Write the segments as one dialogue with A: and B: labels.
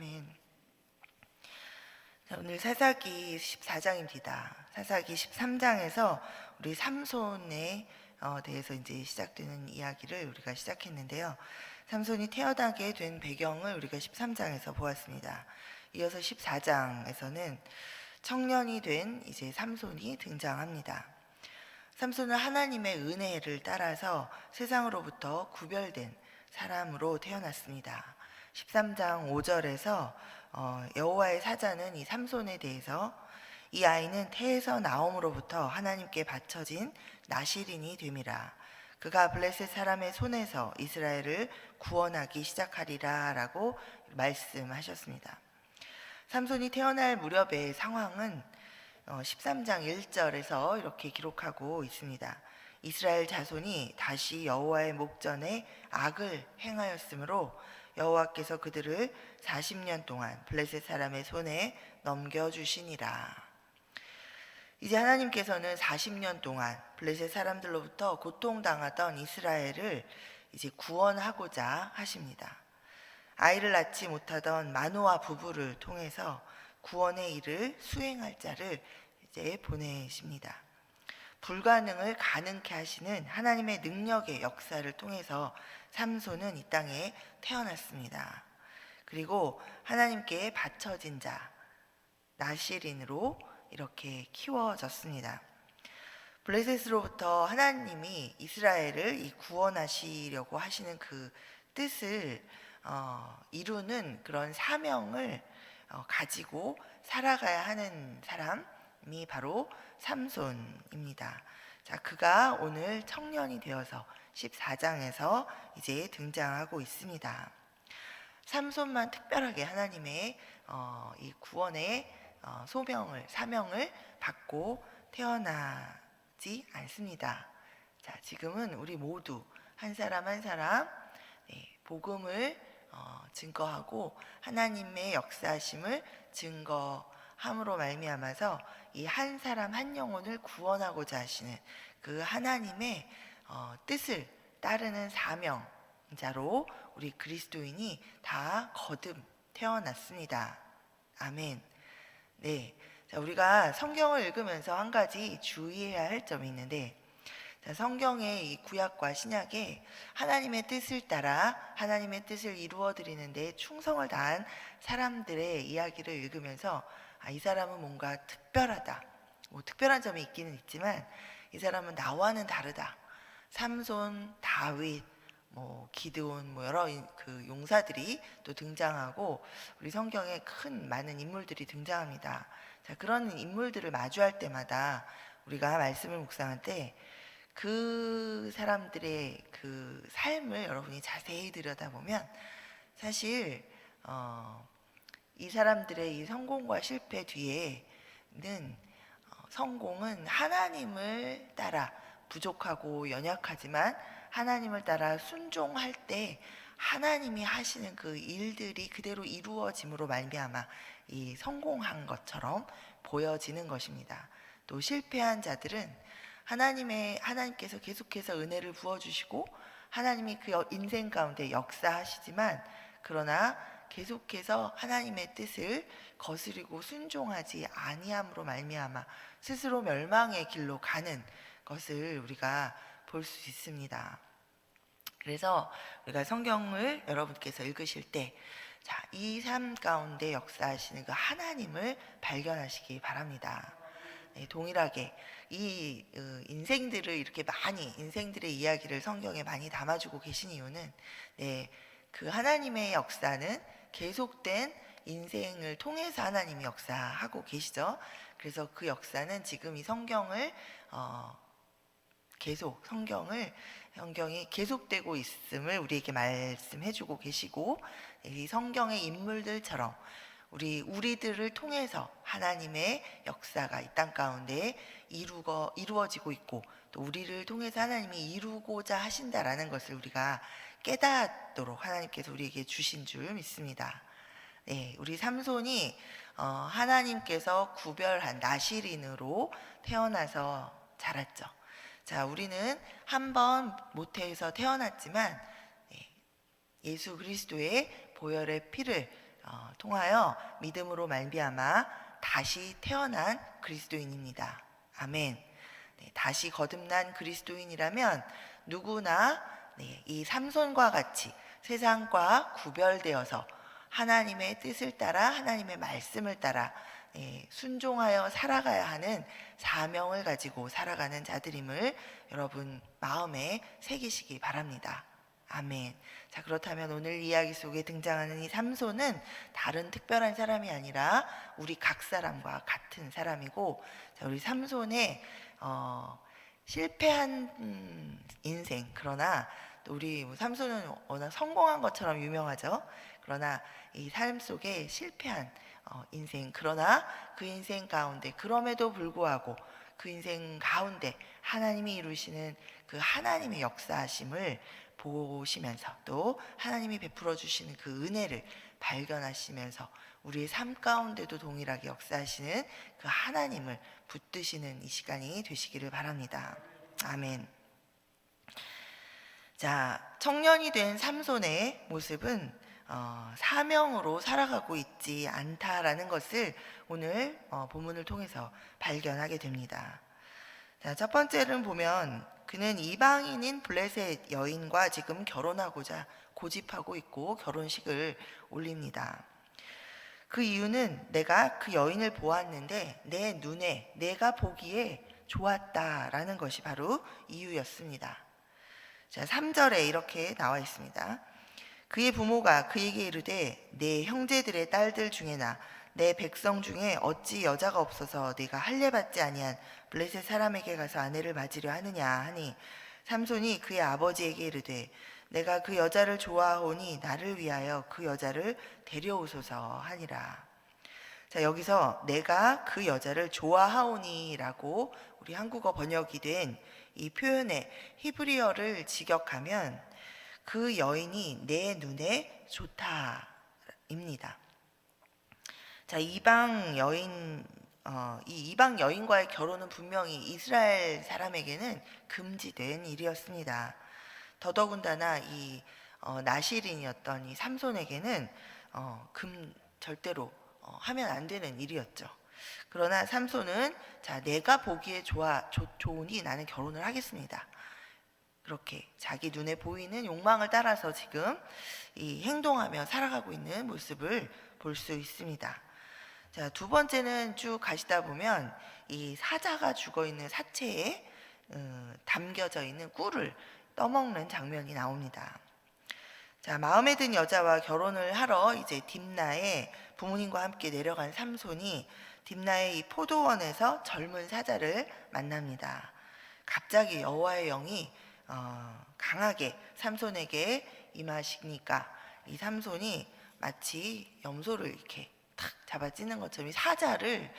A: 아멘. 자, 오늘 사사기 14장입니다. 사사기 13장에서 우리 삼손에 대해서 이제 시작되는 이야기를 우리가 시작했는데요. 삼손이 태어나게 된 배경을 우리가 13장에서 보았습니다. 이어서 14장에서는 청년이 된 이제 삼손이 등장합니다. 삼손은 하나님의 은혜를 따라서 세상으로부터 구별된 사람으로 태어났습니다. 13장 5절에서 여호와의 사자는 이 삼손에 대해서 이 아이는 태에서 나옴으로부터 하나님께 바쳐진 나실인이 됨이라. 그가 블레셋 사람의 손에서 이스라엘을 구원하기 시작하리라 라고 말씀하셨습니다. 삼손이 태어날 무렵의 상황은 13장 1절에서 이렇게 기록하고 있습니다. 이스라엘 자손이 다시 여호와의 목전에 악을 행하였으므로 여호와께서 그들을 40년 동안 블레셋 사람의 손에 넘겨주시니라. 이제 하나님께서는 40년 동안 블레셋 사람들로부터 고통당하던 이스라엘을 이제 구원하고자 하십니다. 아이를 낳지 못하던 마노아 부부를 통해서 구원의 일을 수행할 자를 이제 보내십니다. 불가능을 가능케 하시는 하나님의 능력의 역사를 통해서 삼손은 이 땅에 태어났습니다. 그리고 하나님께 바쳐진 자 나실인으로 이렇게 키워졌습니다. 블레셋으로부터 하나님이 이스라엘을 구원하시려고 하시는 그 뜻을 이루는 그런 사명을 가지고 살아가야 하는 사람이 바로 삼손입니다. 자, 그가 오늘 청년이 되어서 14장에서 이제 등장하고 있습니다. 삼손만 특별하게 하나님의 이 구원의 사명을 받고 태어나지 않습니다. 자, 지금은 우리 모두 한 사람 한 사람 복음을 증거하고 하나님의 역사하심을 증거함으로 말미암아서 이 한 사람 한 영혼을 구원하고자 하시는 그 하나님의 뜻을 따르는 사명자로 우리 그리스도인이 다 거듭 태어났습니다. 아멘. 네, 자, 우리가 성경을 읽으면서 한 가지 주의해야 할 점이 있는데, 자, 성경의 이 구약과 신약에 하나님의 뜻을 따라 하나님의 뜻을 이루어 드리는데 충성을 다한 사람들의 이야기를 읽으면서 이 사람은 뭔가 특별하다, 특별한 점이 있기는 있지만 이 사람은 나와는 다르다. 삼손, 다윗, 기드온, 여러 그 용사들이 또 등장하고 우리 성경에 많은 인물들이 등장합니다. 자, 그런 인물들을 마주할 때마다 우리가 말씀을 묵상할 때 그 사람들의 그 삶을 여러분이 자세히 들여다보면 사실 이 사람들의 이 성공과 실패 뒤에는 성공은 하나님을 따라 부족하고 연약하지만 하나님을 따라 순종할 때 하나님이 하시는 그 일들이 그대로 이루어짐으로 말미암아 이 성공한 것처럼 보여지는 것입니다. 또 실패한 자들은 하나님께서 계속해서 은혜를 부어주시고 하나님이 그 인생 가운데 역사하시지만 그러나 계속해서 하나님의 뜻을 거스리고 순종하지 아니함으로 말미암아 스스로 멸망의 길로 가는 것을 우리가 볼 수 있습니다. 그래서 우리가 성경을 여러분께서 읽으실 때 이 삶 가운데 역사하시는 그 하나님을 발견하시기 바랍니다. 네, 동일하게 이 인생들을 이렇게 많이 인생들의 이야기를 성경에 많이 담아주고 계신 이유는 그 하나님의 역사는 계속된 인생을 통해서 하나님이 역사하고 계시죠. 그래서 그 역사는 지금 이 성경을 성경이 계속되고 있음을 우리에게 말씀해주고 계시고 이 성경의 인물들처럼 우리들을 통해서 하나님의 역사가 이 땅 가운데 이루어지고 있고 또 우리를 통해서 하나님이 이루고자 하신다라는 것을 우리가 깨닫도록 하나님께서 우리에게 주신 줄 믿습니다. 네, 우리 삼손이 하나님께서 구별한 나실인으로 태어나서 자랐죠. 자, 우리는 한번 모태에서 태어났지만 예수 그리스도의 보혈의 피를 통하여 믿음으로 말미암아 다시 태어난 그리스도인입니다. 아멘. 네, 다시 거듭난 그리스도인이라면 누구나 이 삼손과 같이 세상과 구별되어서 하나님의 뜻을 따라 하나님의 말씀을 따라 순종하여 살아가야 하는 사명을 가지고 살아가는 자들임을 여러분 마음에 새기시기 바랍니다. 아멘. 자, 그렇다면 오늘 이야기 속에 등장하는 이 삼손은 다른 특별한 사람이 아니라 우리 각 사람과 같은 사람이고, 자, 우리 삼손의 실패한 인생, 그러나 또 우리 삼손은 워낙 성공한 것처럼 유명하죠. 그러나 이 삶 속에 실패한 인생, 그러나 그 인생 가운데 그럼에도 불구하고 그 인생 가운데 하나님이 이루시는 그 하나님의 역사하심을 보시면서 또 하나님이 베풀어 주시는 그 은혜를 발견하시면서 우리의 삶 가운데도 동일하게 역사하시는 그 하나님을 붙드시는 이 시간이 되시기를 바랍니다. 아멘. 자, 청년이 된 삼손의 모습은 사명으로 살아가고 있지 않다라는 것을 오늘 본문을 통해서 발견하게 됩니다. 자, 첫 번째는 보면 그는 이방인인 블레셋 여인과 지금 결혼하고자 고집하고 있고 결혼식을 올립니다. 그 이유는 내가 그 여인을 보았는데 내 눈에 내가 보기에 좋았다라는 것이 바로 이유였습니다. 자, 3절에 이렇게 나와 있습니다. 그의 부모가 그에게 이르되 내 형제들의 딸들 중에나 내 백성 중에 어찌 여자가 없어서 네가 할례받지 아니한 블레셋 사람에게 가서 아내를 맞으려 하느냐 하니 삼손이 그의 아버지에게 이르되 내가 그 여자를 좋아하오니 나를 위하여 그 여자를 데려오소서 하니라. 자, 여기서 내가 그 여자를 좋아하오니 라고 우리 한국어 번역이 된 이 표현의 히브리어를 직역하면 그 여인이 내 눈에 좋다입니다. 자, 이방 여인과의 결혼은 분명히 이스라엘 사람에게는 금지된 일이었습니다. 더더군다나 이 나실인이었던 이 삼손에게는 절대로 하면 안 되는 일이었죠. 그러나 삼손은 자, 내가 보기에 좋으니 나는 결혼을 하겠습니다. 그렇게 자기 눈에 보이는 욕망을 따라서 지금 이 행동하며 살아가고 있는 모습을 볼 수 있습니다. 자, 두 번째는 쭉 가시다 보면 이 사자가 죽어 있는 사체에 담겨져 있는 꿀을 떠먹는 장면이 나옵니다. 자, 마음에 든 여자와 결혼을 하러 이제 딥나에 부모님과 함께 내려간 삼손이 딥나의 이 포도원에서 젊은 사자를 만납니다. 갑자기 여호와의 영이 강하게 삼손에게 임하시니까 이 삼손이 마치 염소를 이렇게 탁 잡아 찢는 것처럼 이 사자를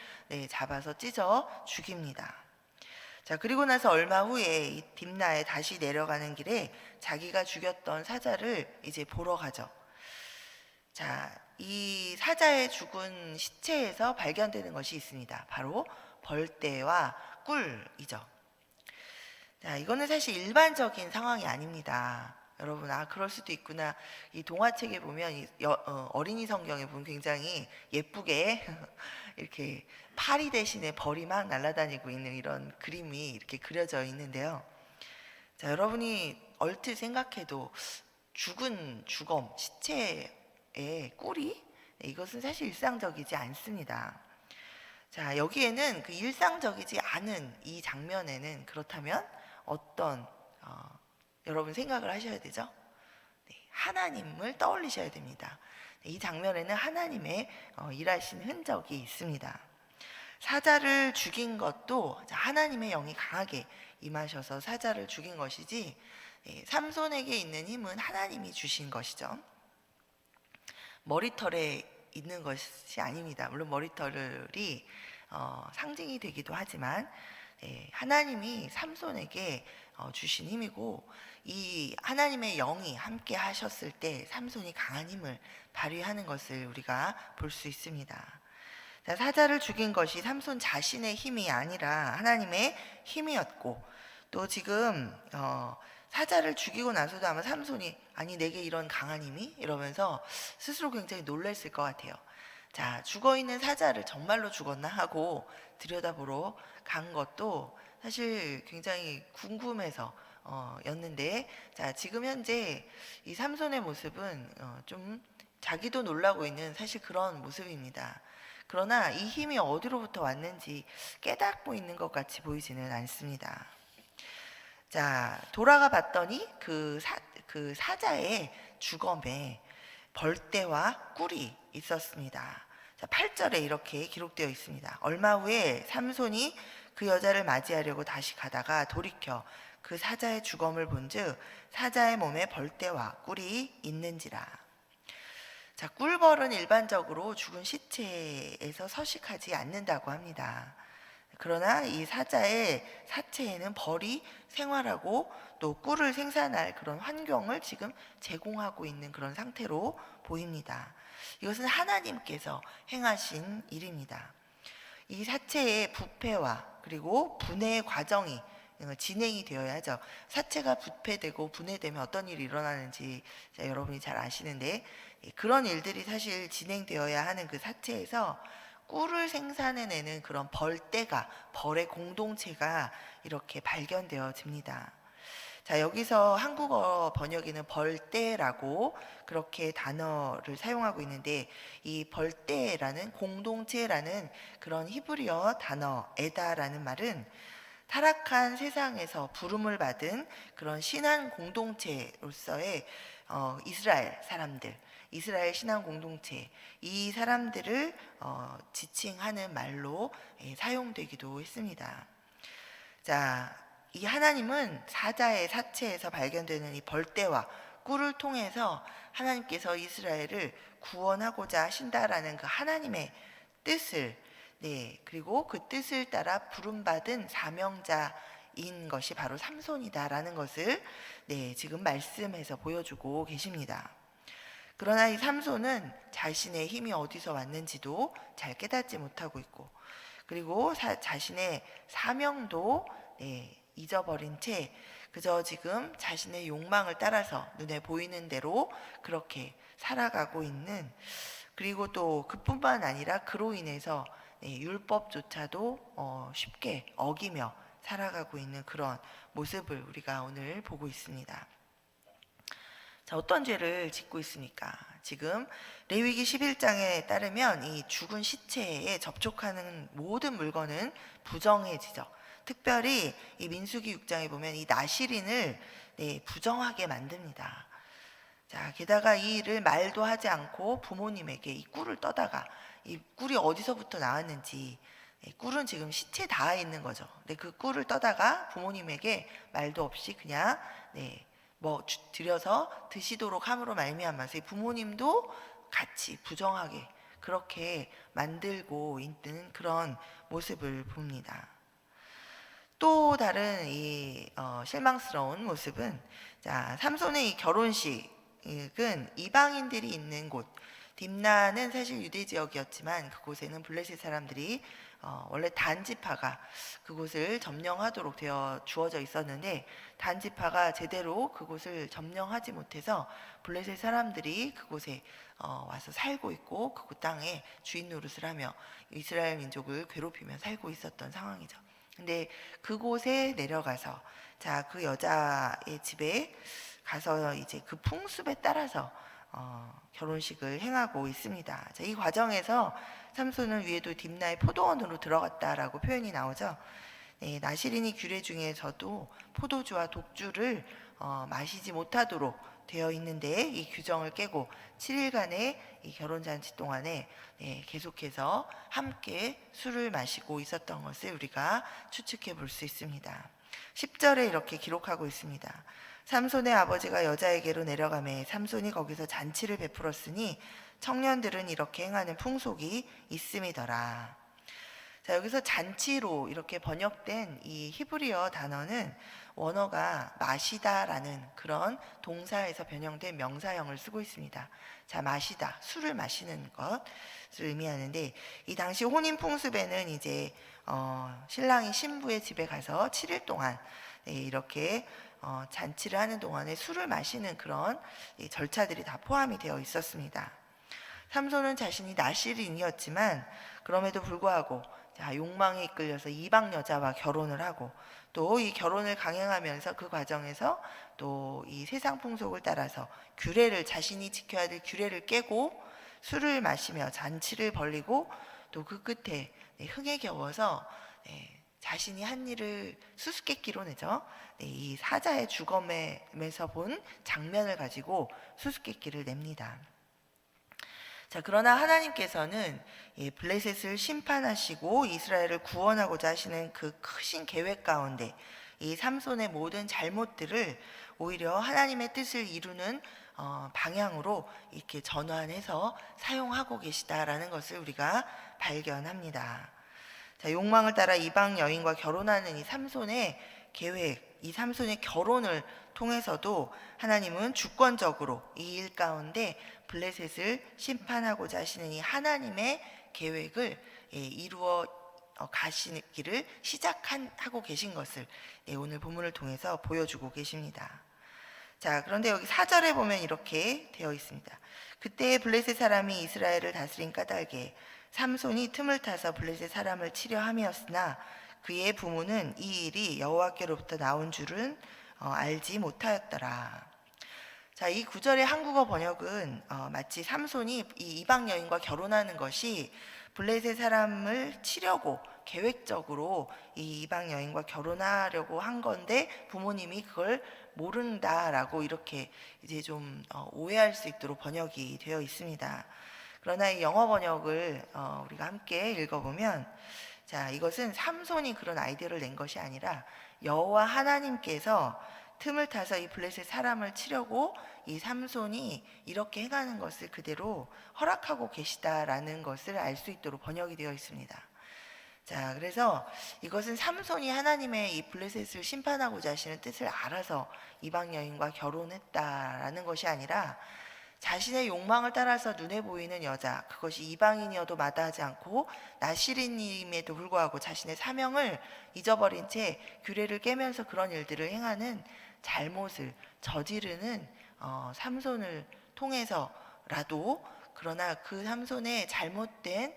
A: 잡아서 찢어 죽입니다. 자, 그리고 나서 얼마 후에 이 딥나에 다시 내려가는 길에 자기가 죽였던 사자를 이제 보러 가죠. 자, 이 사자의 죽은 시체에서 발견되는 것이 있습니다. 바로 벌떼와 꿀이죠. 자, 이거는 사실 일반적인 상황이 아닙니다. 여러분, 그럴 수도 있구나. 이 동화책에 보면 어린이 성경에 보면 굉장히 예쁘게 이렇게 파리 대신에 벌이 막 날아다니고 있는 이런 그림이 이렇게 그려져 있는데요. 자, 여러분이 얼핏 생각해도 죽은 주검, 시체의 꿀이 이것은 사실 일상적이지 않습니다. 자, 여기에는 그 일상적이지 않은 이 장면에는 그렇다면 어떤 여러분 생각을 하셔야 되죠? 하나님을 떠올리셔야 됩니다. 이 장면에는 하나님의 일하신 흔적이 있습니다. 사자를 죽인 것도 하나님의 영이 강하게 임하셔서 사자를 죽인 것이지 삼손에게 있는 힘은 하나님이 주신 것이죠. 머리털에 있는 것이 아닙니다. 물론 머리털이 상징이 되기도 하지만 하나님이 삼손에게 주신 힘이고 이 하나님의 영이 함께 하셨을 때 삼손이 강한 힘을 발휘하는 것을 우리가 볼 수 있습니다. 자, 사자를 죽인 것이 삼손 자신의 힘이 아니라 하나님의 힘이었고 또 지금 사자를 죽이고 나서도 아마 삼손이 아니 내게 이런 강한 힘이? 이러면서 스스로 굉장히 놀랐을 것 같아요. 자, 죽어있는 사자를 정말로 죽었나 하고 들여다보러 간 것도 사실 굉장히 궁금해서 였는데, 자, 지금 현재 이 삼손의 모습은 좀 자기도 놀라고 있는 사실 그런 모습입니다. 그러나 이 힘이 어디로부터 왔는지 깨닫고 있는 것 같이 보이지는 않습니다. 자, 돌아가 봤더니 그 사자의 주검에 벌떼와 꿀이 있었습니다. 자, 8절에 이렇게 기록되어 있습니다. 얼마 후에 삼손이 그 여자를 맞이하려고 다시 가다가 돌이켜 그 사자의 주검을 본즉 사자의 몸에 벌떼와 꿀이 있는지라. 자, 꿀벌은 일반적으로 죽은 시체에서 서식하지 않는다고 합니다. 그러나 이 사자의 사체에는 벌이 생활하고 또 꿀을 생산할 그런 환경을 지금 제공하고 있는 그런 상태로 보입니다. 이것은 하나님께서 행하신 일입니다. 이 사체의 부패와 그리고 분해의 과정이 진행이 되어야죠. 사체가 부패되고 분해되면 어떤 일이 일어나는지 여러분이 잘 아시는데, 그런 일들이 사실 진행되어야 하는 그 사체에서 꿀을 생산해내는 그런 벌의 공동체가 이렇게 발견되어집니다. 자, 여기서 한국어 번역에는 벌떼라고 그렇게 단어를 사용하고 있는데, 이 벌떼라는 공동체라는 그런 히브리어 단어 에다라는 말은 타락한 세상에서 부름을 받은 그런 신앙 공동체로서의 이스라엘 사람들, 이스라엘 신앙 공동체, 이 사람들을 지칭하는 말로 사용되기도 했습니다. 자, 이 하나님은 사자의 사체에서 발견되는 이 벌떼와 꿀을 통해서 하나님께서 이스라엘을 구원하고자 하신다라는 그 하나님의 뜻을, 그리고 그 뜻을 따라 부름받은 사명자인 것이 바로 삼손이다라는 것을 지금 말씀해서 보여주고 계십니다. 그러나 이 삼손은 자신의 힘이 어디서 왔는지도 잘 깨닫지 못하고 있고, 그리고 자신의 사명도 잊어버린 채 그저 지금 자신의 욕망을 따라서 눈에 보이는 대로 그렇게 살아가고 있는, 그리고 또 그뿐만 아니라 그로 인해서 율법조차도 쉽게 어기며 살아가고 있는 그런 모습을 우리가 오늘 보고 있습니다. 자, 어떤 죄를 짓고 있습니까? 지금 레위기 11장에 따르면 이 죽은 시체에 접촉하는 모든 물건은 부정해지죠. 특별히 이 민수기 6장에 보면 이 나시린을 부정하게 만듭니다. 자, 게다가 이 일을 말도 하지 않고 부모님에게 이 꿀을 떠다가, 이 꿀이 어디서부터 나왔는지, 꿀은 지금 시체에 닿아 있는 거죠. 근데 그 꿀을 떠다가 부모님에게 말도 없이 그냥 드려서 드시도록 함으로 말미암아서 부모님도 같이 부정하게 그렇게 만들고 있는 그런 모습을 봅니다. 또 다른 이 실망스러운 모습은, 자, 삼손의 이 결혼식은 이방인들이 있는 곳, 딥나는 사실 유대 지역이었지만 그곳에는 블레셋 사람들이 원래 단지파가 그곳을 점령하도록 되어 주어져 있었는데, 단지파가 제대로 그곳을 점령하지 못해서 블레셋 사람들이 그곳에 와서 살고 있고 그곳 땅에 주인 노릇을 하며 이스라엘 민족을 괴롭히며 살고 있었던 상황이죠. 근데 그곳에 내려가서, 자, 그 여자의 집에 가서 이제 그 풍습에 따라서 결혼식을 행하고 있습니다. 자, 이 과정에서 삼손은 위에도 딥나의 포도원으로 들어갔다라고 표현이 나오죠. 나시린이 규례 중에서도 포도주와 독주를 마시지 못하도록 되어 있는데, 이 규정을 깨고 7일간의 이 결혼잔치 동안에 계속해서 함께 술을 마시고 있었던 것을 우리가 추측해 볼 수 있습니다. 10절에 이렇게 기록하고 있습니다. 삼손의 아버지가 여자에게로 내려가매 삼손이 거기서 잔치를 베풀었으니 청년들은 이렇게 행하는 풍속이 있음이더라. 자, 여기서 잔치로 이렇게 번역된 이 히브리어 단어는 원어가 마시다라는 그런 동사에서 변형된 명사형을 쓰고 있습니다. 자, 마시다, 술을 마시는 것을 의미하는데, 이 당시 혼인 풍습에는 이제 신랑이 신부의 집에 가서 7일 동안 이렇게 잔치를 하는 동안에 술을 마시는 그런 절차들이 다 포함이 되어 있었습니다. 삼손은 자신이 나실인이었지만 그럼에도 불구하고 욕망에 이끌려서 이방 여자와 결혼을 하고 또 이 결혼을 강행하면서 그 과정에서 또 이 세상 풍속을 따라서 자신이 지켜야 될 규례를 깨고 술을 마시며 잔치를 벌이고 또 그 끝에 흥에 겨워서 자신이 한 일을 수수께끼로 내죠. 이 사자의 주검에서 본 장면을 가지고 수수께끼를 냅니다. 자, 그러나 하나님께서는 블레셋을 심판하시고 이스라엘을 구원하고자 하시는 그 크신 계획 가운데 이 삼손의 모든 잘못들을 오히려 하나님의 뜻을 이루는 방향으로 이렇게 전환해서 사용하고 계시다라는 것을 우리가 발견합니다. 자, 욕망을 따라 이방 여인과 결혼하는 이 삼손의 계획, 이 삼손의 결혼을 통해서도 하나님은 주권적으로 이 일 가운데 블레셋을 심판하고자 하시는 이 하나님의 계획을 이루어 가시기를 시작하고 계신 것을 오늘 본문을 통해서 보여주고 계십니다. 자, 그런데 여기 4절에 보면 이렇게 되어 있습니다. 그때 블레셋 사람이 이스라엘을 다스린 까닭에 삼손이 틈을 타서 블레셋 사람을 치려 함이었으나 그의 부모는 이 일이 여호와께로부터 나온 줄은 알지 못하였더라. 자, 이 구절의 한국어 번역은 마치 삼손이 이 이방 여인과 결혼하는 것이 블레셋 사람을 치려고 계획적으로 이 이방 여인과 결혼하려고 한 건데 부모님이 그걸 모른다라고 이렇게 이제 좀 오해할 수 있도록 번역이 되어 있습니다. 그러나 이 영어 번역을 우리가 함께 읽어보면, 자, 이것은 삼손이 그런 아이디어를 낸 것이 아니라 여호와 하나님께서 틈을 타서 이 블레셋 사람을 치려고 이 삼손이 이렇게 행하는 것을 그대로 허락하고 계시다라는 것을 알 수 있도록 번역이 되어 있습니다. 자, 그래서 이것은 삼손이 하나님의 이 블레셋을 심판하고자 하시는 뜻을 알아서 이방 여인과 결혼했다라는 것이 아니라 자신의 욕망을 따라서 눈에 보이는 여자, 그것이 이방인이어도 마다하지 않고 나실인임에도 불구하고 자신의 사명을 잊어버린 채 규례를 깨면서 그런 일들을 행하는 잘못을 저지르는 삼손을 통해서라도, 그러나 그 삼손의 잘못된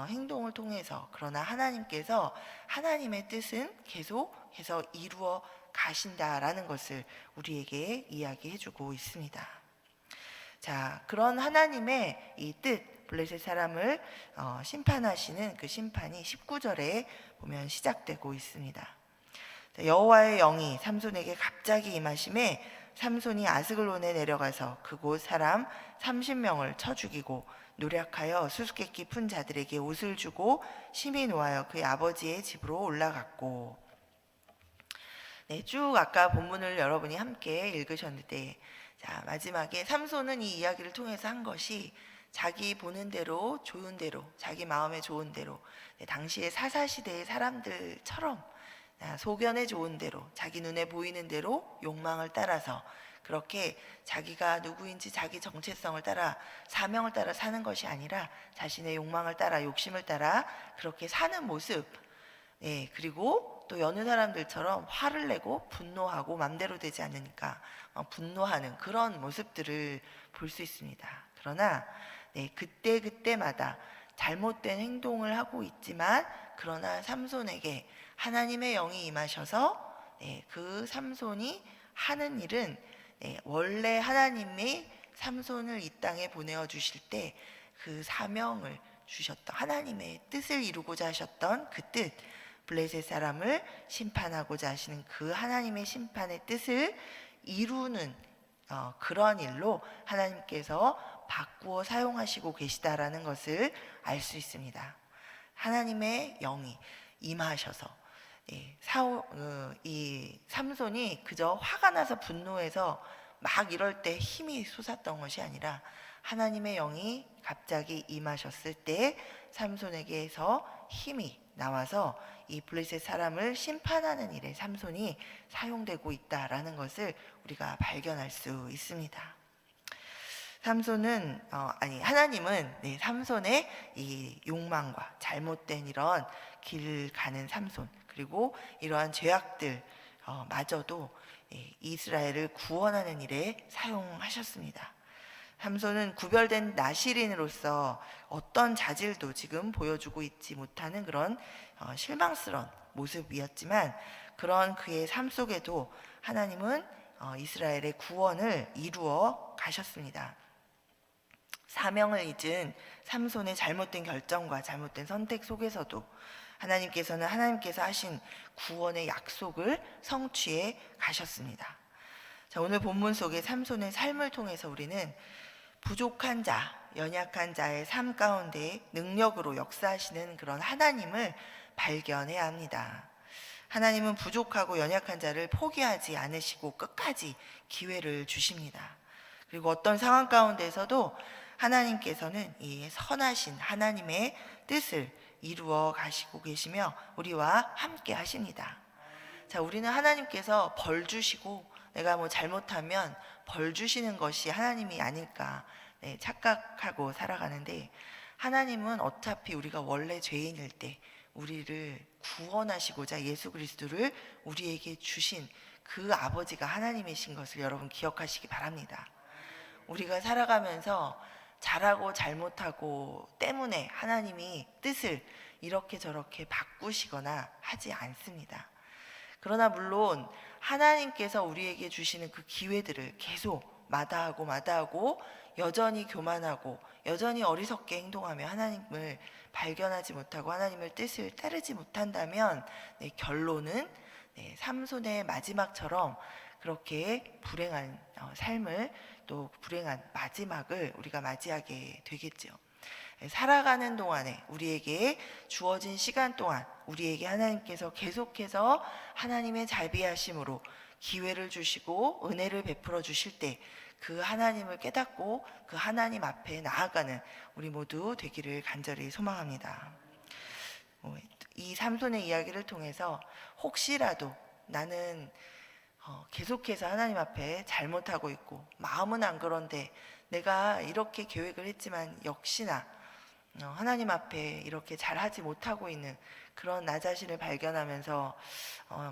A: 행동을 통해서 그러나 하나님께서 하나님의 뜻은 계속해서 이루어 가신다라는 것을 우리에게 이야기해주고 있습니다. 자, 그런 하나님의 이 뜻, 블레셋 사람을 심판하시는 그 심판이 19절에 보면 시작되고 있습니다. 여호와의 영이 삼손에게 갑자기 임하심에 삼손이 아스글론에 내려가서 그곳 사람 30명을 쳐 죽이고 노략하여 수수께끼 푼 자들에게 옷을 주고 심히 노하여 그의 아버지의 집으로 올라갔고. 네, 쭉 아까 본문을 여러분이 함께 읽으셨는데, 자, 마지막에 삼손은 이 이야기를 통해서 한 것이 자기 보는 대로 좋은 대로, 자기 마음에 좋은 대로, 당시의 사사시대의 사람들처럼 소견에 좋은 대로, 자기 눈에 보이는 대로 욕망을 따라서 그렇게 자기가 누구인지 자기 정체성을 따라 사명을 따라 사는 것이 아니라 자신의 욕망을 따라 욕심을 따라 그렇게 사는 모습, 그리고 또 여느 사람들처럼 화를 내고 분노하고 맘대로 되지 않으니까 분노하는 그런 모습들을 볼 수 있습니다. 그러나 그때마다 잘못된 행동을 하고 있지만, 그러나 삼손에게 하나님의 영이 임하셔서 그 삼손이 하는 일은 원래 하나님이 삼손을 이 땅에 보내어 주실 때 그 사명을 주셨던 하나님의 뜻을 이루고자 하셨던 그 뜻, 블레셋 사람을 심판하고자 하시는 그 하나님의 심판의 뜻을 이루는 그런 일로 하나님께서 바꾸어 사용하시고 계시다라는 것을 알 수 있습니다. 하나님의 영이 임하셔서 이 삼손이 그저 화가 나서 분노해서 막 이럴 때 힘이 솟았던 것이 아니라 하나님의 영이 갑자기 임하셨을 때 삼손에게서 힘이 나와서 이 블레셋 사람을 심판하는 일에 삼손이 사용되고 있다라는 것을 우리가 발견할 수 있습니다. 하나님은 삼손의 이 욕망과 잘못된 이런 길을 가는 삼손, 그리고 이러한 죄악들, 마저도 이스라엘을 구원하는 일에 사용하셨습니다. 삼손은 구별된 나실인으로서 어떤 자질도 지금 보여주고 있지 못하는 그런 실망스러운 모습이었지만, 그런 그의 삶 속에도 하나님은 이스라엘의 구원을 이루어 가셨습니다. 사명을 잊은 삼손의 잘못된 결정과 잘못된 선택 속에서도 하나님께서 하신 구원의 약속을 성취해 가셨습니다. 자, 오늘 본문 속의 삼손의 삶을 통해서 우리는 부족한 자, 연약한 자의 삶 가운데 능력으로 역사하시는 그런 하나님을 발견해야 합니다. 하나님은 부족하고 연약한 자를 포기하지 않으시고 끝까지 기회를 주십니다. 그리고 어떤 상황 가운데서도 하나님께서는 이 선하신 하나님의 뜻을 이루어 가시고 계시며 우리와 함께 하십니다. 자, 우리는 하나님께서 벌 주시고 내가 뭐 잘못하면 벌 주시는 것이 하나님이 아닐까 착각하고 살아가는데, 하나님은 어차피 우리가 원래 죄인일 때 우리를 구원하시고자 예수 그리스도를 우리에게 주신 그 아버지가 하나님이신 것을 여러분 기억하시기 바랍니다. 우리가 살아가면서 잘하고 잘못하고 때문에 하나님이 뜻을 이렇게 저렇게 바꾸시거나 하지 않습니다. 그러나 물론 하나님께서 우리에게 주시는 그 기회들을 계속 마다하고 여전히 교만하고 여전히 어리석게 행동하며 하나님을 발견하지 못하고 하나님의 뜻을 따르지 못한다면 결론은 삼손의 마지막처럼 그렇게 불행한 삶을, 또 불행한 마지막을 우리가 맞이하게 되겠죠. 살아가는 동안에 우리에게 주어진 시간 동안 우리에게 하나님께서 계속해서 하나님의 자비하심으로 기회를 주시고 은혜를 베풀어 주실 때 그 하나님을 깨닫고 그 하나님 앞에 나아가는 우리 모두 되기를 간절히 소망합니다. 이 삼손의 이야기를 통해서 혹시라도 나는 계속해서 하나님 앞에 잘못하고 있고 마음은 안 그런데 내가 이렇게 계획을 했지만 역시나 하나님 앞에 이렇게 잘하지 못하고 있는 그런 나 자신을 발견하면서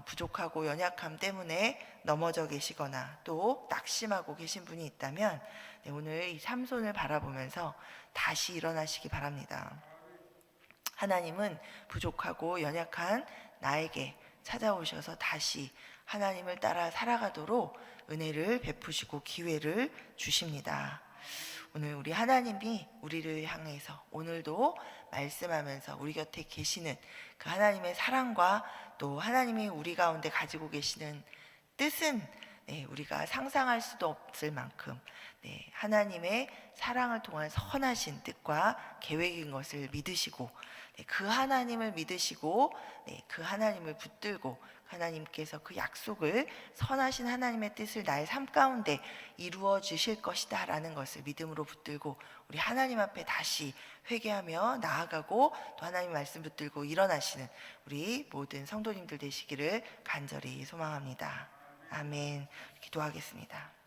A: 부족하고 연약함 때문에 넘어져 계시거나 또 낙심하고 계신 분이 있다면 오늘 이 삼손을 바라보면서 다시 일어나시기 바랍니다. 하나님은 부족하고 연약한 나에게 찾아오셔서 다시 하나님을 따라 살아가도록 은혜를 베푸시고 기회를 주십니다. 오늘 우리 하나님이 우리를 향해서 오늘도 말씀하면서 우리 곁에 계시는 그 하나님의 사랑과 또 하나님이 우리 가운데 가지고 계시는 뜻은 우리가 상상할 수도 없을 만큼 하나님의 사랑을 통한 선하신 뜻과 계획인 것을 믿으시고 그 하나님을 믿으시고 그 하나님을 붙들고 하나님께서 그 약속을, 선하신 하나님의 뜻을 나의 삶 가운데 이루어 주실 것이다 라는 것을 믿음으로 붙들고 우리 하나님 앞에 다시 회개하며 나아가고 또 하나님 말씀 붙들고 일어나시는 우리 모든 성도님들 되시기를 간절히 소망합니다. 아멘. 기도하겠습니다.